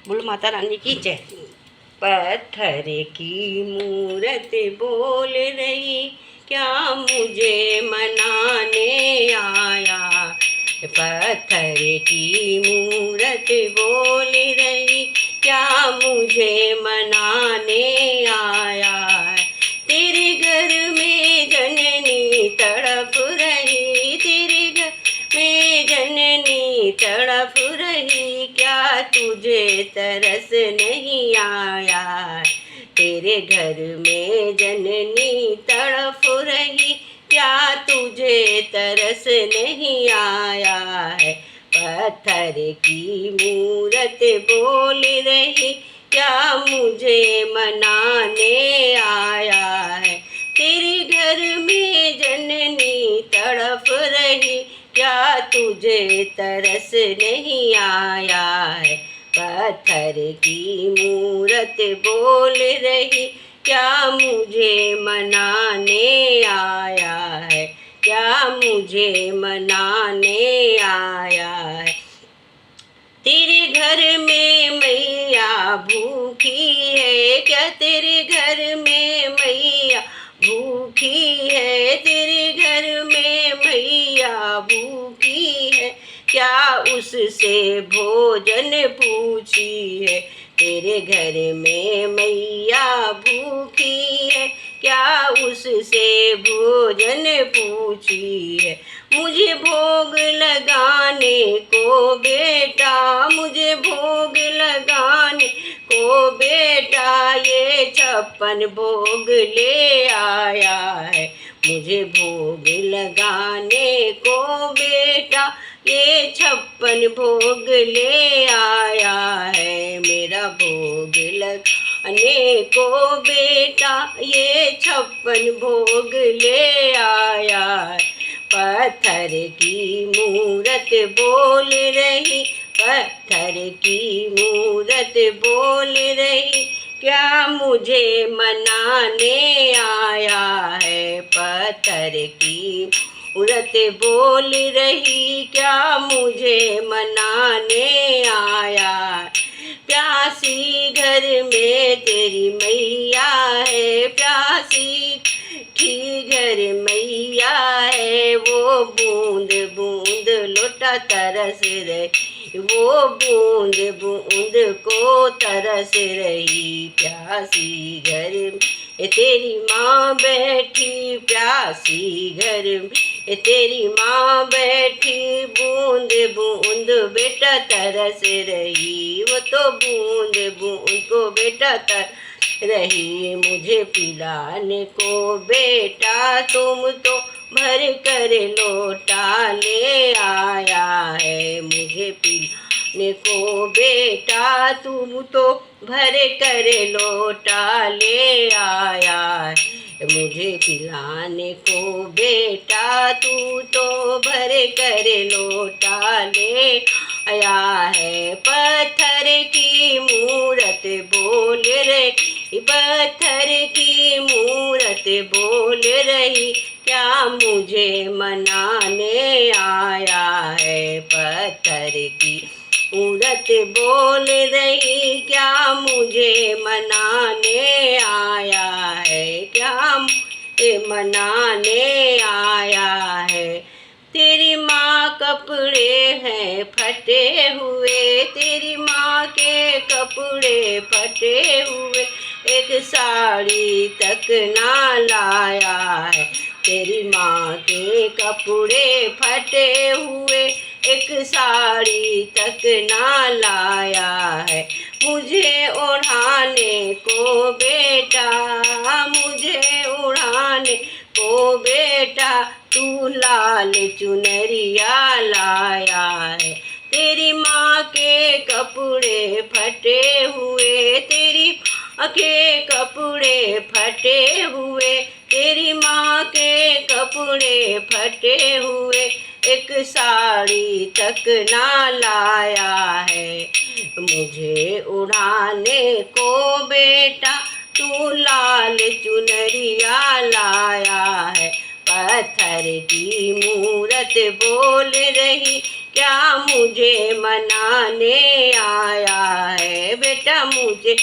बोलो माता रानी की जय। पत्थर की मूरत बोल रही, क्या मुझे मनाने आया। पत्थर की मूरत बोल रही, क्या मुझे मनाने आया। तेरे घर में जननी तड़प रही, तेरे घर में जननी तड़प रही, क्या तुझे तरस नहीं आया। तेरे घर में जननी तड़प रही, क्या तुझे तरस नहीं आया है। पत्थर की मूरत बोल रही, क्या मुझे मनाने आया है। तेरे घर में जननी तड़प रही, क्या तुझे तरस नहीं आया है। पत्थर की मूरत बोल रही, क्या मुझे मनाने आया है। क्या मुझे मनाने आया है। तेरे घर में मैया भूखी है, क्या तेरे घर में मैया भूखी है। तेरे घर में मैया भूखी है, क्या उससे भोजन पूछी है। तेरे घर में मैया भूखी है, क्या उससे भोजन पूछी है। मुझे भोग लगाने को बेटा, मुझे भोग लगाने को बेटा, ये 56 भोग ले आया है। मुझे भोग लगाने को बेटा, ये 56 भोग ले आया है। मेरा भोग लगाने को बेटा, ये 56 भोग ले आया है। पत्थर की मूरत बोल रही, पत्थर की मूरत बोल रही, क्या मुझे मनाने आया है। पत्थर की मूरत बोल रही, क्या मुझे मनाने आया। प्यासी घर में तेरी मैया है, प्यासी की घर मैया है। वो बूंद बूंद लोटा तरस रही, वो बूंद बूंद को तरस रही। प्यासी घर में तेरी माँ बैठी, प्यासी घर में तेरी माँ बैठी, बूंद बूंद बेटा तरस रही। वो तो बूंद बूंद को बेटा तरस रही। मुझे पिलाने को बेटा तुम तो भर कर लोटा ले आया है। मुझे पिलाने को बेटा तुम तो भर कर लोटा ले आया है। मुझे पिलाने को बेटा तू तो भर कर लोटा ले आया है। पत्थर की मूरत बोल रही, पत्थर की मूरत बोल रही, क्या मुझे मनाने आया है। पत्थर की मूरत बोल रही, क्या मुझे मनाने आया है। क्या मुझे मनाने आया है। तेरी माँ कपड़े हैं फटे हुए, तेरी माँ के कपड़े फटे हुए, एक साड़ी तक ना लाया है। तेरी माँ के कपड़े फटे हुए, एक साड़ी तक ना लाया है। मुझे ओढ़ाने को बेटा, मुझे ओढ़ाने को बेटा, तू लाल चुनरिया लाया है। तेरी माँ के कपड़े फटे हुए, तेरी माँ के कपड़े फटे हुए, तेरी माँ के कपड़े फटे हुए, एक साड़ी तक ना लाया है। मुझे उड़ाने को बेटा तू लाल चुनरिया लाया है। पत्थर की मूरत बोल रही, क्या मुझे मनाने आया है। बेटा मुझे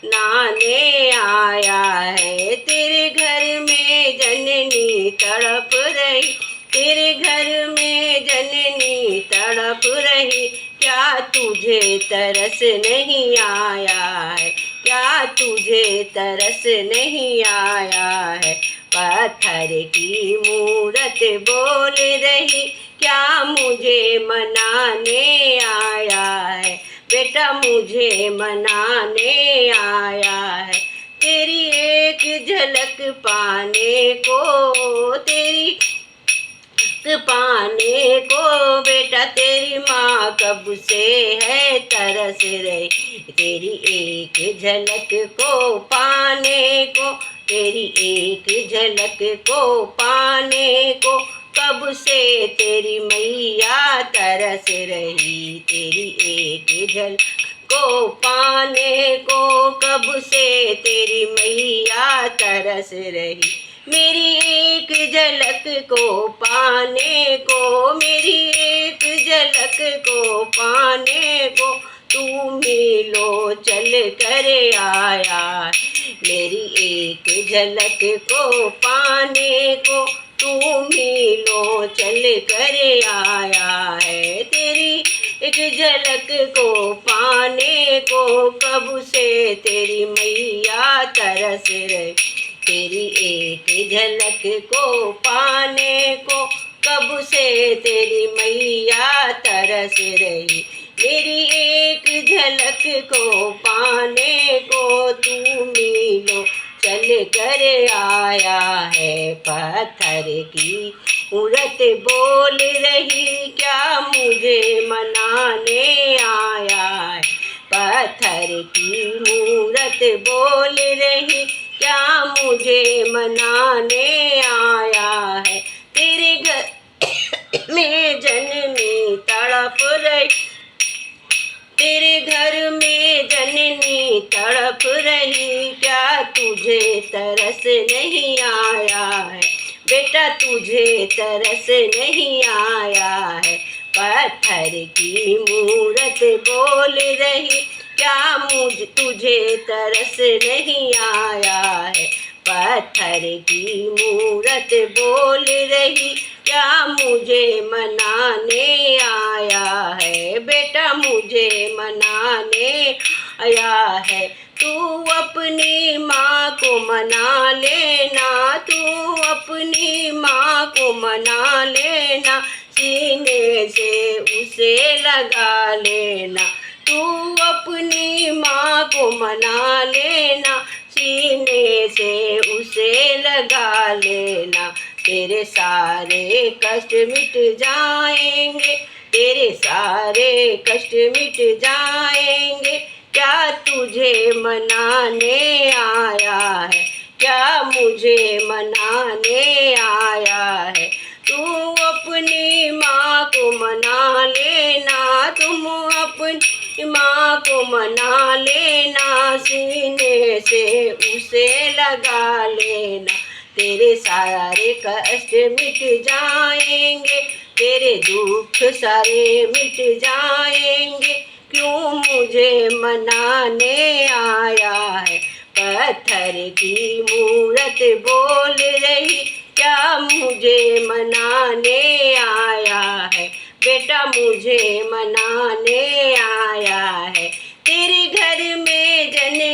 मनाने आया है। तेरे घर में जननी तड़प रही, तेरे घर में जननी तड़प रही, क्या तुझे तरस नहीं आया है, क्या तुझे तरस नहीं आया है। पत्थर की मूरत बोल रही, क्या मुझे मनाने आया है, बेटा मुझे मनाने आया है। तेरी एक झलक पाने को, तेरी पाने को बेटा तेरी माँ कब से है तरस रही, तेरी एक झलक को पाने को, तेरी एक झलक को पाने को कब से तेरी मैया तरस रही, तेरी एक झलक को पाने को कब से तेरी मैया तरस रही। मेरी एक झलक को पाने को, मेरी एक झलक को पाने को तू मीलों चल कर आया, मेरी एक झलक को पाने को तू मीलों चल कर आया है। तेरी एक झलक को पाने को कब से तेरी मैया तरस रही, तेरी एक झलक को पाने को कब से तेरी मैया तरस रही। मेरी एक झलक को पाने को तू मीलों चल कर आया है। पत्थर की मूरत बोल रही, क्या मुझे मनाने आया है, पत्थर की मूरत बोल रही, क्या मुझे मनाने आया है। तेरे घर में जननी तड़प रही, तेरे घर में जननी तड़प रही, क्या तुझे तरस नहीं आया है, बेटा तुझे तरस नहीं आया है। पत्थर की मूरत बोल रही, क्या तुझे तरस नहीं आया है, पत्थर की मूरत बोल रही, क्या मुझे मनाने आया है, बेटा मुझे मनाने आया है। तू अपनी माँ को मना लेना, तू अपनी माँ को मना लेना, सीने से उसे लगा लेना, तू अपनी माँ को मना लेना, सीने से उसे लगा लेना। तेरे सारे कष्ट मिट जाएंगे, तेरे सारे कष्ट मिट जाएंगे, क्या तुझे मनाने आया है, क्या मुझे मनाने आया है। तू अपनी माँ को मना लेना, तुम अपनी माँ को मना लेना, सीने से उसे लगा लेना। तेरे सारे कष्ट मिट जाएंगे, तेरे दुख सारे मिट जाएंगे, क्यों मुझे मनाने आया है। पत्थर की मूरत बोल रही, क्या मुझे मनाने आया है, बेटा मुझे मनाने आया है। तेरे